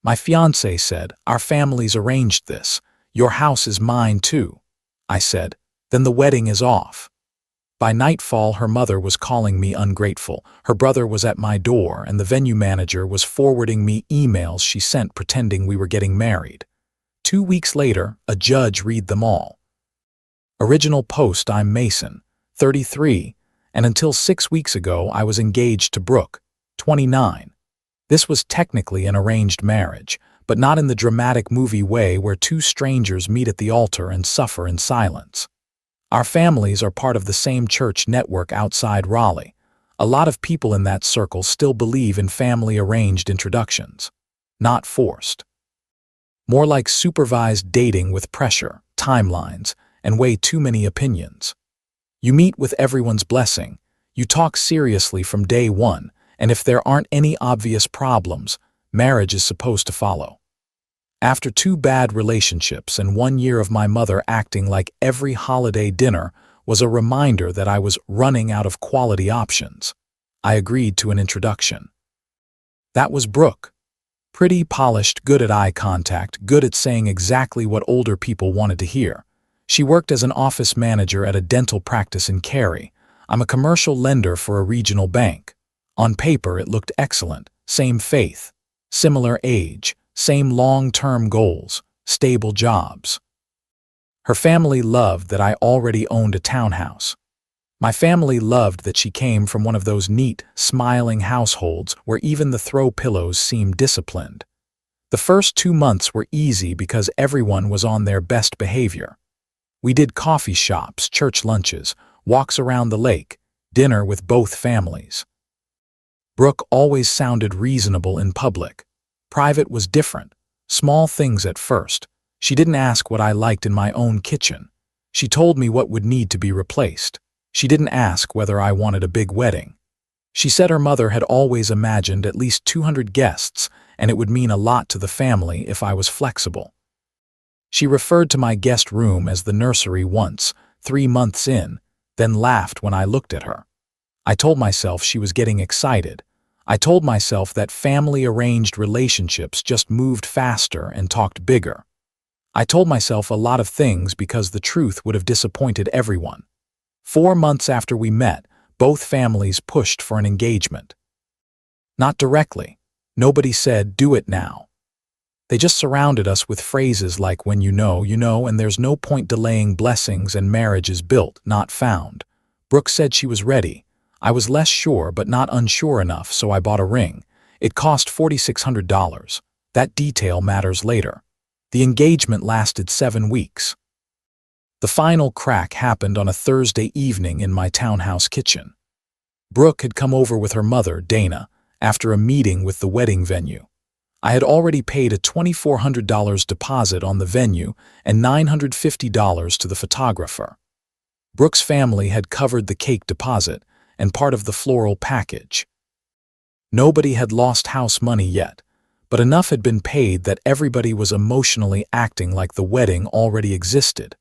My fiancé said, "Our families arranged this. Your house is mine too." I said, "Then the wedding is off." By nightfall, her mother was calling me ungrateful. Her brother was at my door, and the venue manager was forwarding me emails she sent pretending we were getting married. 2 weeks later, a judge read them all. Original post: I'm Mason, 33, and until 6 weeks ago I was engaged to Brooke, 29. This was technically an arranged marriage, but not in the dramatic movie way where two strangers meet at the altar and suffer in silence. Our families are part of the same church network outside Raleigh. A lot of people in that circle still believe in family-arranged introductions. Not forced. More like supervised dating with pressure, timelines, and way too many opinions. You meet with everyone's blessing, you talk seriously from day one, and if there aren't any obvious problems, marriage is supposed to follow. After 2 bad relationships and 1 year of my mother acting like every holiday dinner was a reminder that I was running out of quality options, I agreed to an introduction. That was Brooke. Pretty, polished, good at eye contact, good at saying exactly what older people wanted to hear. She worked as an office manager at a dental practice in Cary. I'm a commercial lender for a regional bank. On paper, it looked excellent. Same faith, similar age, same long-term goals, stable jobs. Her family loved that I already owned a townhouse. My family loved that she came from one of those neat, smiling households where even the throw pillows seemed disciplined. The first 2 months were easy because everyone was on their best behavior. We did coffee shops, church lunches, walks around the lake, dinner with both families. Brooke always sounded reasonable in public. Private was different. Small things at first. She didn't ask what I liked in my own kitchen. She told me what would need to be replaced. She didn't ask whether I wanted a big wedding. She said her mother had always imagined at least 200 guests, and it would mean a lot to the family if I was flexible. She referred to my guest room as the nursery once, 3 months in, then laughed when I looked at her. I told myself she was getting excited. I told myself that family-arranged relationships just moved faster and talked bigger. I told myself a lot of things because the truth would have disappointed everyone. 4 months after we met, both families pushed for an engagement. Not directly. Nobody said, "Do it now." They just surrounded us with phrases like, "When you know, and there's no point delaying blessings and marriage is built, not found." Brooke said she was ready. I was less sure but not unsure enough, so I bought a ring. It cost $4,600. That detail matters later. The engagement lasted 7 weeks. The final crack happened on a Thursday evening in my townhouse kitchen. Brooke had come over with her mother, Dana, after a meeting with the wedding venue. I had already paid a $2,400 deposit on the venue and $950 to the photographer. Brooke's family had covered the cake deposit and part of the floral package. Nobody had lost house money yet, but enough had been paid that everybody was emotionally acting like the wedding already existed.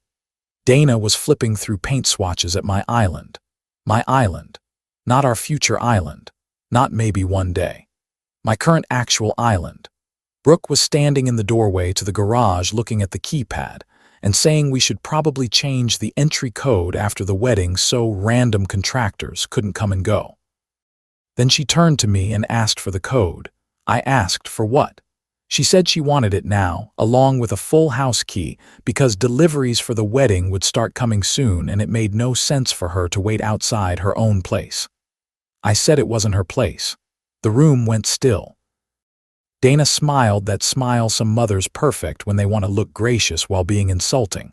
Dana was flipping through paint swatches at my island. My island. Not our future island. Not maybe one day. My current actual island. Brooke was standing in the doorway to the garage looking at the keypad and saying we should probably change the entry code after the wedding so random contractors couldn't come and go. Then she turned to me and asked for the code. I asked for what? She said she wanted it now, along with a full house key, because deliveries for the wedding would start coming soon and it made no sense for her to wait outside her own place. I said it wasn't her place. The room went still. Dana smiled that smile some mothers perfect when they want to look gracious while being insulting.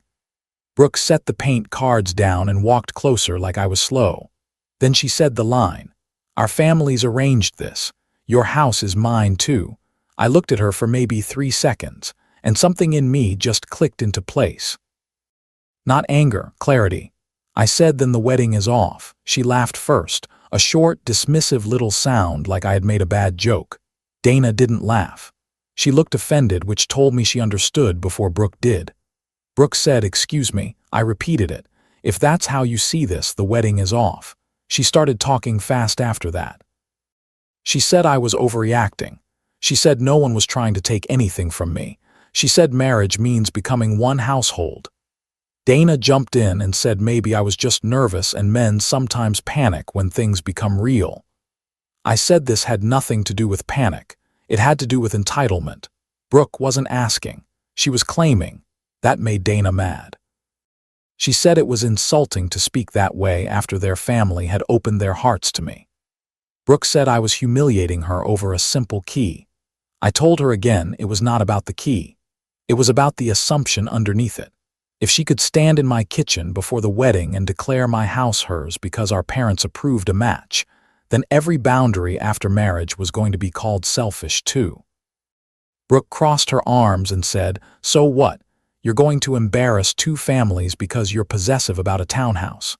Brooke set the paint cards down and walked closer like I was slow. Then she said the line, "Our families arranged this. Your house is mine too." I looked at her for maybe 3 seconds, and something in me just clicked into place. Not anger, clarity. I said, "Then the wedding is off." She laughed first, a short, dismissive little sound like I had made a bad joke. Dana didn't laugh. She looked offended, which told me she understood before Brooke did. Brooke said, "Excuse me." I repeated it. "If that's how you see this, the wedding is off." She started talking fast after that. She said I was overreacting. She said no one was trying to take anything from me. She said marriage means becoming one household. Dana jumped in and said maybe I was just nervous and men sometimes panic when things become real. I said this had nothing to do with panic. It had to do with entitlement. Brooke wasn't asking. She was claiming. That made Dana mad. She said it was insulting to speak that way after their family had opened their hearts to me. Brooke said I was humiliating her over a simple key. I told her again it was not about the key. It was about the assumption underneath it. If she could stand in my kitchen before the wedding and declare my house hers because our parents approved a match, then every boundary after marriage was going to be called selfish too. Brooke crossed her arms and said, "So what? You're going to embarrass two families because you're possessive about a townhouse."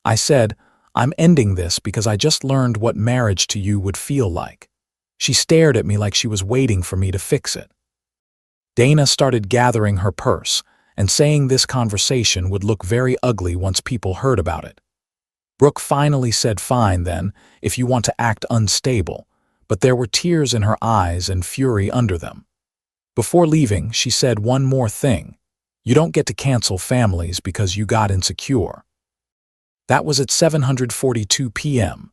I said, "I'm ending this because I just learned what marriage to you would feel like." She stared at me like she was waiting for me to fix it. Dana started gathering her purse and saying this conversation would look very ugly once people heard about it. Brooke finally said fine then, if you want to act unstable, but there were tears in her eyes and fury under them. Before leaving, she said one more thing. You don't get to cancel families because you got insecure. That was at 7:42 p.m.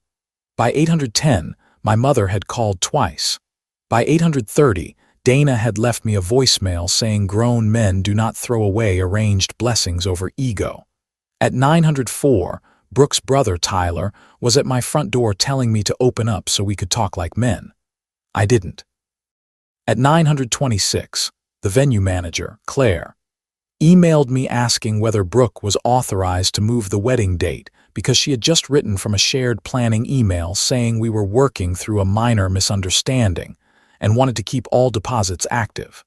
By 8:10, my mother had called twice. By 8:30, Dana had left me a voicemail saying grown men do not throw away arranged blessings over ego. At 9:04, Brooke's brother, Tyler, was at my front door telling me to open up so we could talk like men. I didn't. At 9:26, the venue manager, Claire, emailed me asking whether Brooke was authorized to move the wedding date because she had just written from a shared planning email saying we were working through a minor misunderstanding and wanted to keep all deposits active.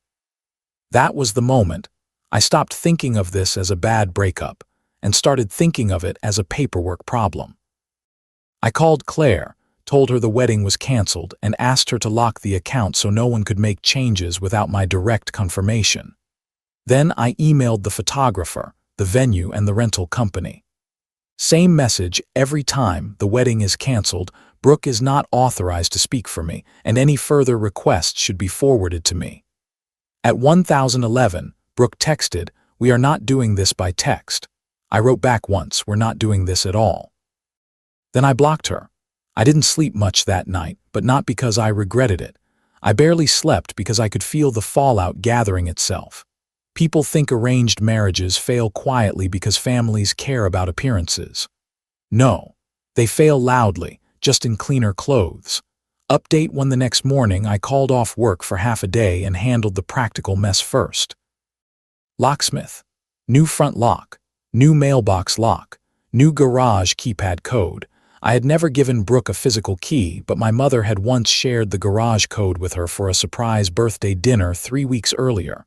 That was the moment I stopped thinking of this as a bad breakup and started thinking of it as a paperwork problem. I called Claire, told her the wedding was canceled, and asked her to lock the account so no one could make changes without my direct confirmation. Then I emailed the photographer, the venue, and the rental company. Same message every time: the wedding is canceled, Brooke is not authorized to speak for me, and any further requests should be forwarded to me. At 1011, Brooke texted, "We are not doing this by text." I wrote back once, "We're not doing this at all." Then I blocked her. I didn't sleep much that night, but not because I regretted it. I barely slept because I could feel the fallout gathering itself. People think arranged marriages fail quietly because families care about appearances. No, they fail loudly, just in cleaner clothes. Update: when the next morning I called off work for half a day and handled the practical mess first. Locksmith. New front lock. New mailbox lock. New garage keypad code. I had never given Brooke a physical key, but my mother had once shared the garage code with her for a surprise birthday dinner 3 weeks earlier.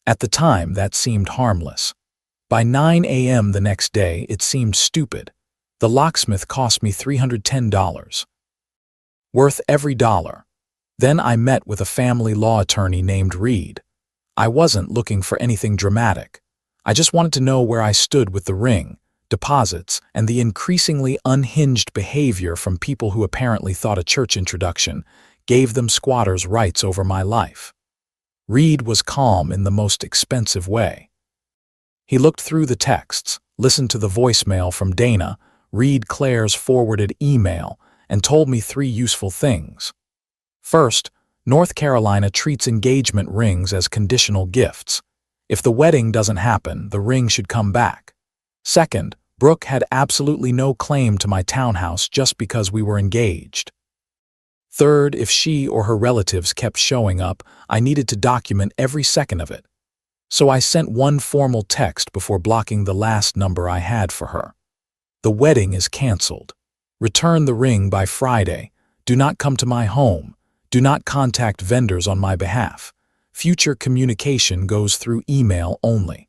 At the time, that seemed harmless. By 9 a.m. the next day, it seemed stupid. The locksmith cost me $310. Worth every dollar. Then I met with a family law attorney named Reed. I wasn't looking for anything dramatic. I just wanted to know where I stood with the ring, deposits, and the increasingly unhinged behavior from people who apparently thought a church introduction gave them squatters' rights over my life. Reed was calm in the most expensive way. He looked through the texts, listened to the voicemail from Dana, read Claire's forwarded email, and told me 3 useful things. First, North Carolina treats engagement rings as conditional gifts. If the wedding doesn't happen, the ring should come back. Second, Brooke had absolutely no claim to my townhouse just because we were engaged. Third, if she or her relatives kept showing up, I needed to document every second of it. So I sent one formal text before blocking the last number I had for her. The wedding is canceled. Return the ring by Friday. Do not come to my home. Do not contact vendors on my behalf. Future communication goes through email only.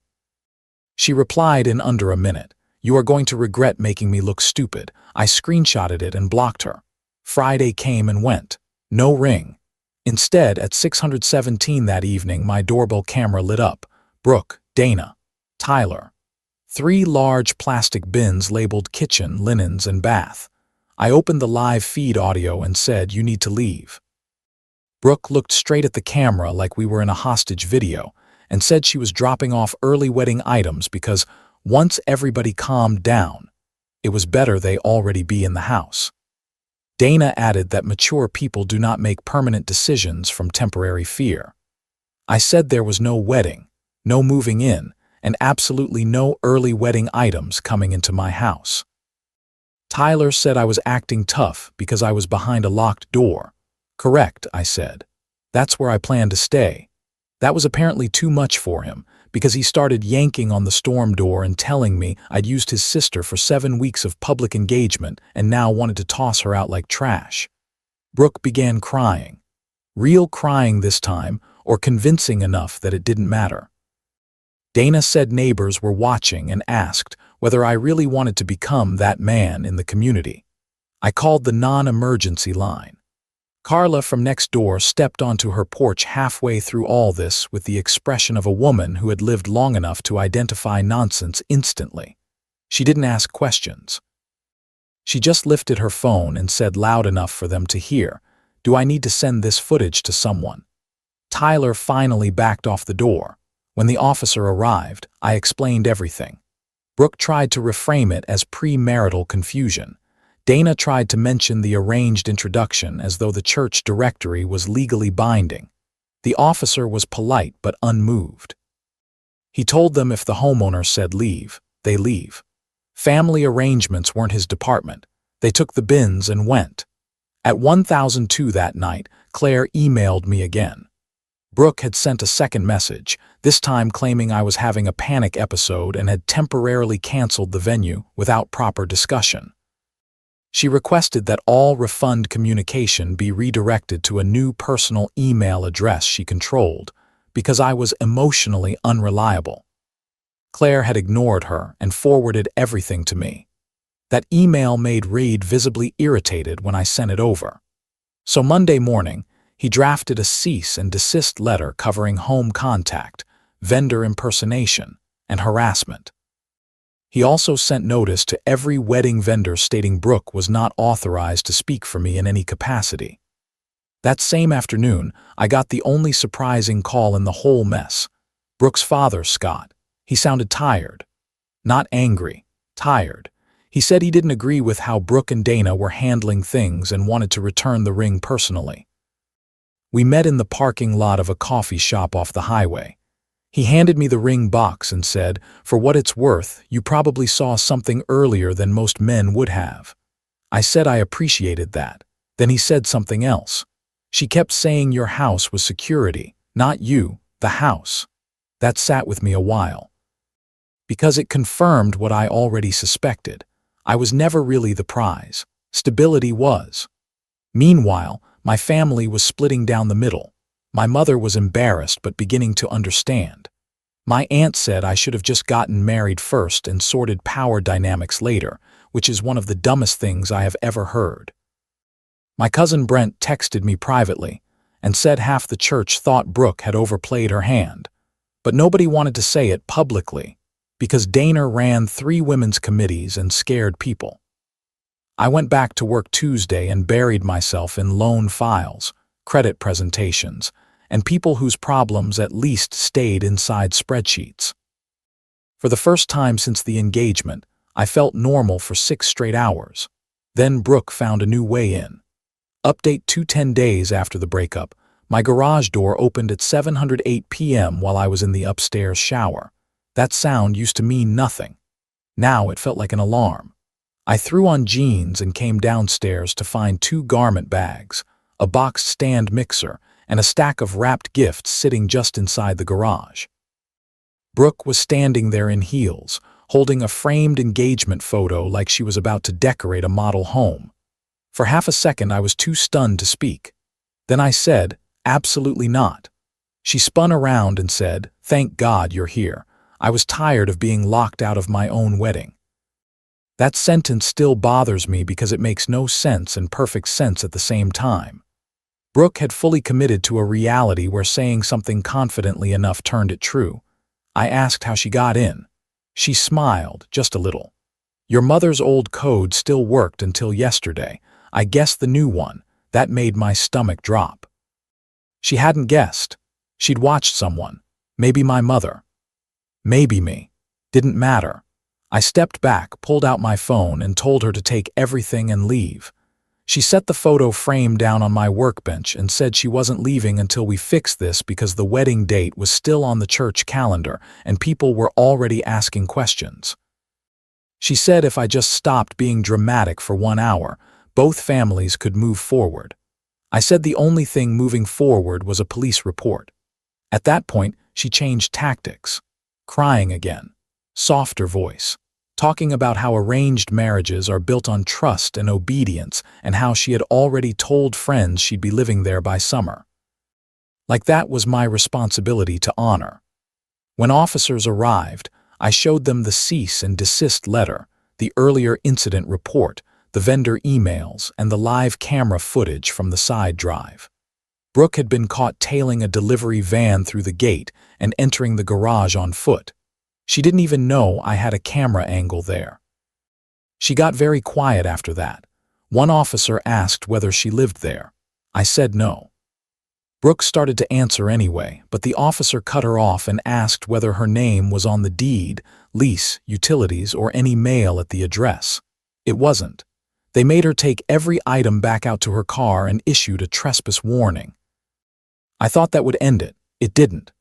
She replied in under a minute. You are going to regret making me look stupid. I screenshotted it and blocked her. Friday came and went. No ring. Instead, at 6:17 that evening, my doorbell camera lit up. Brooke, Dana, Tyler. 3 large plastic bins labeled kitchen, linens, and bath. I opened the live feed audio and said, "You need to leave." Brooke looked straight at the camera like we were in a hostage video and said she was dropping off early wedding items because once everybody calmed down, it was better they already be in the house. Dana added that mature people do not make permanent decisions from temporary fear. I said there was no wedding, no moving in, and absolutely no early wedding items coming into my house. Tyler said I was acting tough because I was behind a locked door. Correct, I said. That's where I plan to stay. That was apparently too much for him because he started yanking on the storm door and telling me I'd used his sister for 7 weeks of public engagement and now wanted to toss her out like trash. Brooke began crying. Real crying this time, or convincing enough that it didn't matter. Dana said neighbors were watching and asked whether I really wanted to become that man in the community. I called the non-emergency line. Carla from next door stepped onto her porch halfway through all this with the expression of a woman who had lived long enough to identify nonsense instantly. She didn't ask questions. She just lifted her phone and said loud enough for them to hear, "Do I need to send this footage to someone?" Tyler finally backed off the door. When the officer arrived, I explained everything. Brooke tried to reframe it as premarital confusion. Dana tried to mention the arranged introduction as though the church directory was legally binding. The officer was polite but unmoved. He told them if the homeowner said leave, they leave. Family arrangements weren't his department. They took the bins and went. At 1002 that night, Claire emailed me again. Brooke had sent a second message, this time claiming I was having a panic episode and had temporarily canceled the venue without proper discussion. She requested that all refund communication be redirected to a new personal email address she controlled because I was emotionally unreliable. Claire had ignored her and forwarded everything to me. That email made Reed visibly irritated when I sent it over. So Monday morning, he drafted a cease and desist letter covering home contact, vendor impersonation, and harassment. He also sent notice to every wedding vendor stating Brooke was not authorized to speak for me in any capacity. That same afternoon, I got the only surprising call in the whole mess. Brooke's father, Scott. He sounded tired. Not angry, tired. He said he didn't agree with how Brooke and Dana were handling things and wanted to return the ring personally. We met in the parking lot of a coffee shop off the highway. He handed me the ring box and said, "For what it's worth, you probably saw something earlier than most men would have." I said I appreciated that. Then he said something else. "She kept saying your house was security, not you, the house." That sat with me a while. Because it confirmed what I already suspected. I was never really the prize. Stability was. Meanwhile, my family was splitting down the middle. My mother was embarrassed but beginning to understand. My aunt said I should have just gotten married first and sorted power dynamics later, which is one of the dumbest things I have ever heard. My cousin Brent texted me privately and said half the church thought Brooke had overplayed her hand, but nobody wanted to say it publicly because Dana ran 3 women's committees and scared people. I went back to work Tuesday and buried myself in loan files, credit presentations, and people whose problems at least stayed inside spreadsheets. For the first time since the engagement, I felt normal for 6 straight hours. Then Brooke found a new way in. Update 210 days after the breakup, my garage door opened at 7:08 p.m. while I was in the upstairs shower. That sound used to mean nothing. Now it felt like an alarm. I threw on jeans and came downstairs to find 2 garment bags, a boxed stand mixer, and a stack of wrapped gifts sitting just inside the garage. Brooke was standing there in heels, holding a framed engagement photo like she was about to decorate a model home. For half a second I was too stunned to speak. Then I said, "Absolutely not." She spun around and said, "Thank God you're here. I was tired of being locked out of my own wedding." That sentence still bothers me because it makes no sense and perfect sense at the same time. Brooke had fully committed to a reality where saying something confidently enough turned it true. I asked how she got in. She smiled, just a little. "Your mother's old code still worked until yesterday. I guessed the new one. That made my stomach drop." She hadn't guessed. She'd watched someone. Maybe my mother. Maybe me. Didn't matter. I stepped back, pulled out my phone, and told her to take everything and leave. She set the photo frame down on my workbench and said she wasn't leaving until we fixed this because the wedding date was still on the church calendar and people were already asking questions. She said if I just stopped being dramatic for 1 hour, both families could move forward. I said the only thing moving forward was a police report. At that point, she changed tactics. Crying again. Softer voice. Talking about how arranged marriages are built on trust and obedience and how she had already told friends she'd be living there by summer. Like that was my responsibility to honor. When officers arrived, I showed them the cease and desist letter, the earlier incident report, the vendor emails, and the live camera footage from the side drive. Brooke had been caught tailing a delivery van through the gate and entering the garage on foot. She didn't even know I had a camera angle there. She got very quiet after that. One officer asked whether she lived there. I said no. Brooke started to answer anyway, but the officer cut her off and asked whether her name was on the deed, lease, utilities, or any mail at the address. It wasn't. They made her take every item back out to her car and issued a trespass warning. I thought that would end it. It didn't.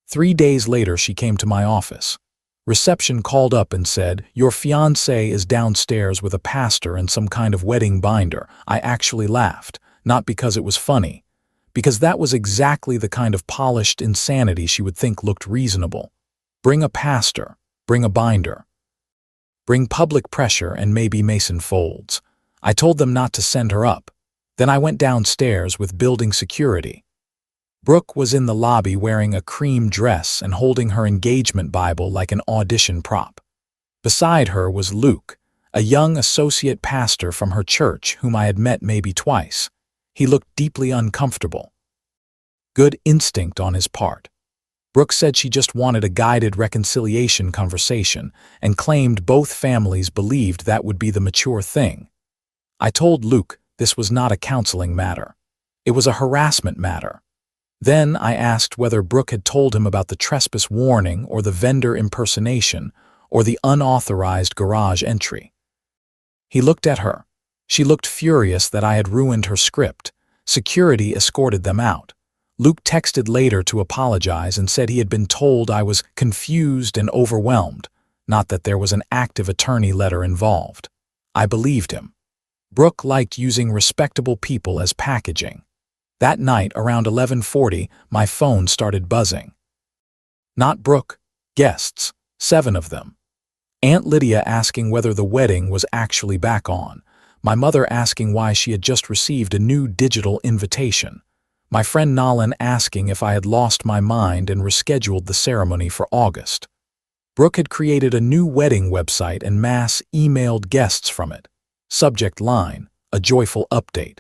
3 days later, she came to my office. Reception called up and said, "Your fiancé is downstairs with a pastor and some kind of wedding binder." I actually laughed, not because it was funny, because that was exactly the kind of polished insanity she would think looked reasonable. Bring a pastor, bring a binder. Bring public pressure and maybe Mason folds. I told them not to send her up. Then I went downstairs with building security. Brooke was in the lobby wearing a cream dress and holding her engagement Bible like an audition prop. Beside her was Luke, a young associate pastor from her church whom I had met maybe twice. He looked deeply uncomfortable. Good instinct on his part. Brooke said she just wanted a guided reconciliation conversation and claimed both families believed that would be the mature thing. I told Luke this was not a counseling matter. It was a harassment matter. Then I asked whether Brooke had told him about the trespass warning or the vendor impersonation or the unauthorized garage entry. He looked at her. She looked furious that I had ruined her script. Security escorted them out. Luke texted later to apologize and said he had been told I was confused and overwhelmed, not that there was an active attorney letter involved. I believed him. Brooke liked using respectable people as packaging. That night, around 11:40, my phone started buzzing. Not Brooke, guests, 7 of them. Aunt Lydia asking whether the wedding was actually back on. My mother asking why she had just received a new digital invitation. My friend Nolan asking if I had lost my mind and rescheduled the ceremony for August. Brooke had created a new wedding website and mass emailed guests from it. Subject line, a joyful update.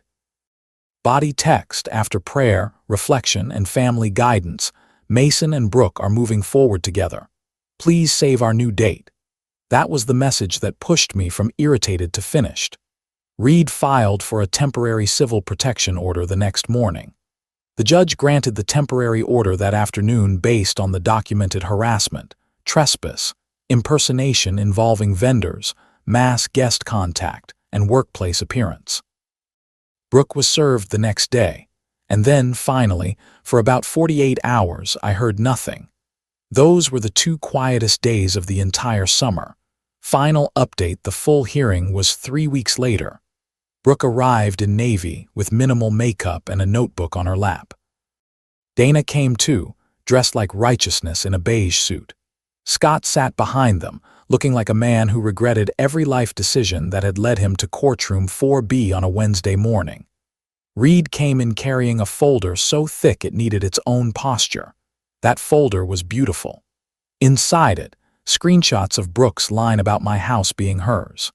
Body text after prayer, reflection, and family guidance. Mason and Brooke are moving forward together. Please save our new date. That was the message that pushed me from irritated to finished. Reed filed for a temporary civil protection order the next morning. The judge granted the temporary order that afternoon based on the documented harassment, trespass, impersonation involving vendors, mass guest contact, and workplace appearance. Brooke was served the next day, and then, finally, for about 48 hours, I heard nothing. Those were the 2 quietest days of the entire summer. Final update: the full hearing was 3 weeks later. Brooke arrived in navy with minimal makeup and a notebook on her lap. Dana came too, dressed like righteousness in a beige suit. Scott sat behind them, looking like a man who regretted every life decision that had led him to courtroom 4B on a Wednesday morning. Reed came in carrying a folder so thick it needed its own posture. That folder was beautiful. Inside it, screenshots of Brooke's line about my house being hers.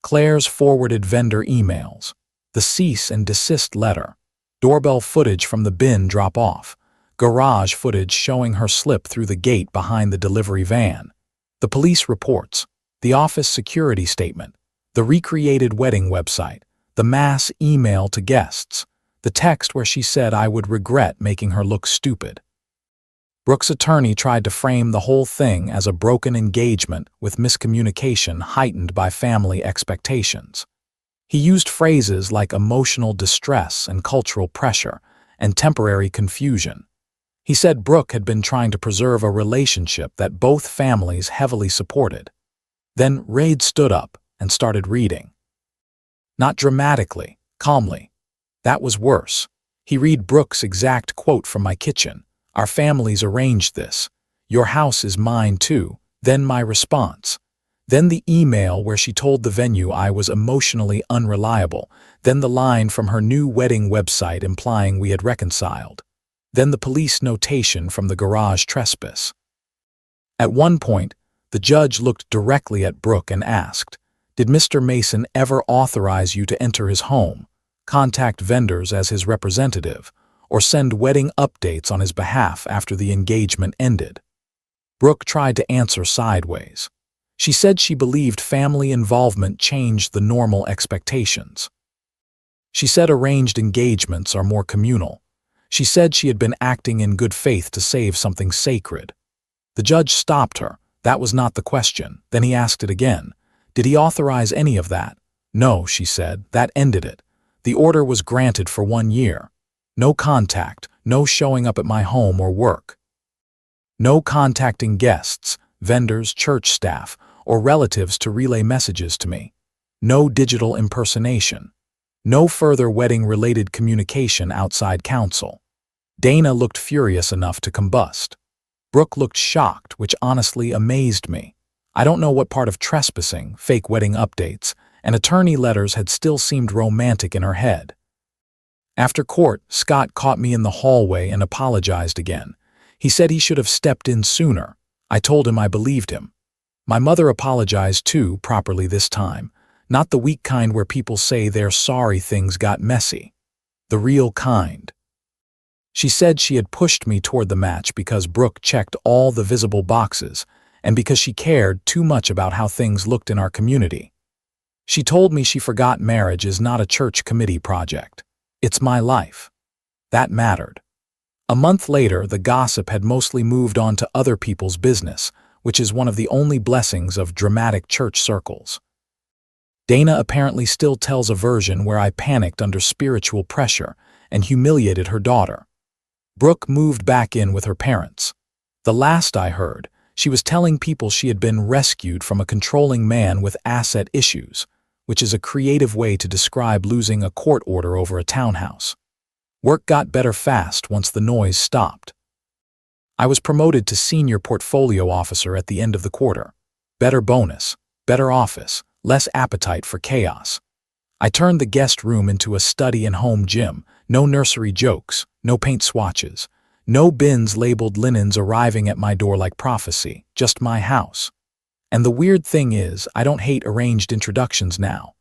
Claire's forwarded vendor emails, the cease and desist letter, doorbell footage from the bin drop-off, garage footage showing her slip through the gate behind the delivery van, the police reports, the office security statement, the recreated wedding website, the mass email to guests, The text where she said I would regret making her look stupid. Brooke's attorney tried to frame the whole thing as a broken engagement with miscommunication heightened by family expectations. He used phrases like emotional distress and cultural pressure and temporary confusion. He said Brooke had been trying to preserve a relationship that both families heavily supported. Then Raid stood up and started reading. Not dramatically, calmly. That was worse. He read Brooke's exact quote from my kitchen. Our families arranged this. Your house is mine too. Then my response. Then the email where she told the venue I was emotionally unreliable. Then the line from her new wedding website implying we had reconciled. Then the police notation from the garage trespass. At one point, the judge looked directly at Brooke and asked, "Did Mr. Mason ever authorize you to enter his home, contact vendors as his representative, or send wedding updates on his behalf after the engagement ended?" Brooke tried to answer sideways. She said she believed family involvement changed the normal expectations. She said arranged engagements are more communal. She said she had been acting in good faith to save something sacred. The judge stopped her. That was not the question. Then he asked it again. Did he authorize any of that? No, she said. That ended it. The order was granted for 1 year. No contact, no showing up at my home or work. No contacting guests, vendors, church staff, or relatives to relay messages to me. No digital impersonation. No further wedding-related communication outside counsel. Dana looked furious enough to combust. Brooke looked shocked, which honestly amazed me. I don't know what part of trespassing, fake wedding updates, and attorney letters had still seemed romantic in her head. After court, Scott caught me in the hallway and apologized again. He said he should have stepped in sooner. I told him I believed him. My mother apologized too, properly this time. Not the weak kind where people say they're sorry things got messy. The real kind. She said she had pushed me toward the match because Brooke checked all the visible boxes and because she cared too much about how things looked in our community. She told me she forgot marriage is not a church committee project. It's my life. That mattered. A month later, the gossip had mostly moved on to other people's business, which is one of the only blessings of dramatic church circles. Dana apparently still tells a version where I panicked under spiritual pressure and humiliated her daughter. Brooke moved back in with her parents. The last I heard, she was telling people she had been rescued from a controlling man with asset issues, which is a creative way to describe losing a court order over a townhouse. Work got better fast once the noise stopped. I was promoted to senior portfolio officer at the end of the quarter. Better bonus, better office, less appetite for chaos. I turned the guest room into a study and home gym. No nursery jokes, no paint swatches, no bins labeled linens arriving at my door like prophecy, just my house. And the weird thing is, I don't hate arranged introductions now.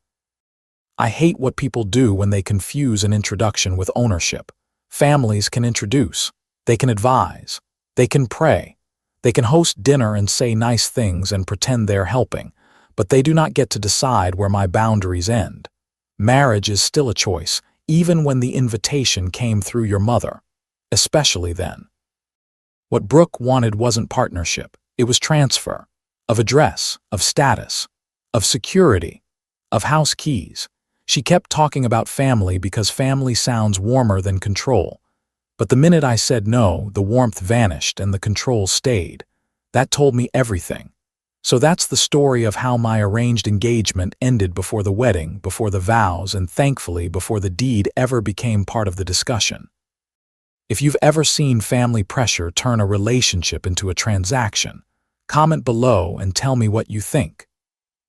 I hate what people do when they confuse an introduction with ownership. Families can introduce, they can advise, they can pray, they can host dinner and say nice things and pretend they're helping, but they do not get to decide where my boundaries end. Marriage is still a choice, even when the invitation came through your mother, especially then. What Brooke wanted wasn't partnership, it was transfer, of address, of status, of security, of house keys. She kept talking about family because family sounds warmer than control. But the minute I said no, the warmth vanished and the control stayed. That told me everything. So that's the story of how my arranged engagement ended before the wedding, before the vows, and thankfully before the deed ever became part of the discussion. If you've ever seen family pressure turn a relationship into a transaction, comment below and tell me what you think.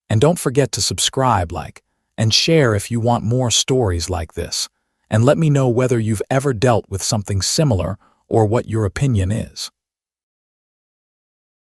And don't forget to subscribe, like, and share if you want more stories like this, and let me know whether you've ever dealt with something similar or what your opinion is.